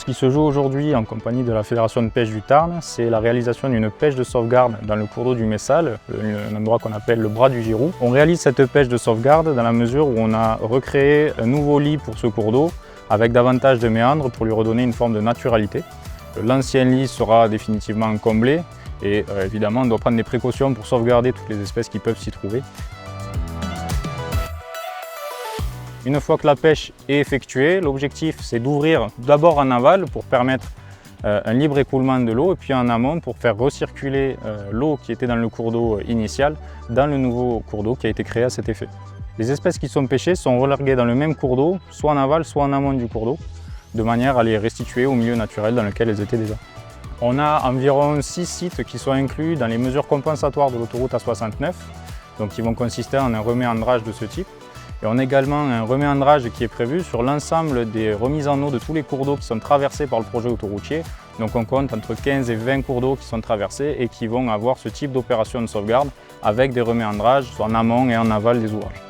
Ce qui se joue aujourd'hui en compagnie de la Fédération de pêche du Tarn, c'est la réalisation d'une pêche de sauvegarde dans le cours d'eau du Messal, un endroit qu'on appelle le bras du Girou. On réalise cette pêche de sauvegarde dans la mesure où on a recréé un nouveau lit pour ce cours d'eau avec davantage de méandres pour lui redonner une forme de naturalité. L'ancien lit sera définitivement comblé et évidemment on doit prendre des précautions pour sauvegarder toutes les espèces qui peuvent s'y trouver. Une fois que la pêche est effectuée, l'objectif c'est d'ouvrir d'abord en aval pour permettre un libre écoulement de l'eau et puis en amont pour faire recirculer l'eau qui était dans le cours d'eau initial dans le nouveau cours d'eau qui a été créé à cet effet. Les espèces qui sont pêchées sont relarguées dans le même cours d'eau, soit en aval, soit en amont du cours d'eau, de manière à les restituer au milieu naturel dans lequel elles étaient déjà. On a environ 6 sites qui sont inclus dans les mesures compensatoires de l'autoroute A69, donc qui vont consister en un reméandrage de ce type. Et on a également un reméandrage qui est prévu sur l'ensemble des remises en eau de tous les cours d'eau qui sont traversés par le projet autoroutier. Donc on compte entre 15 et 20 cours d'eau qui sont traversés et qui vont avoir ce type d'opération de sauvegarde avec des reméandrages en amont et en aval des ouvrages.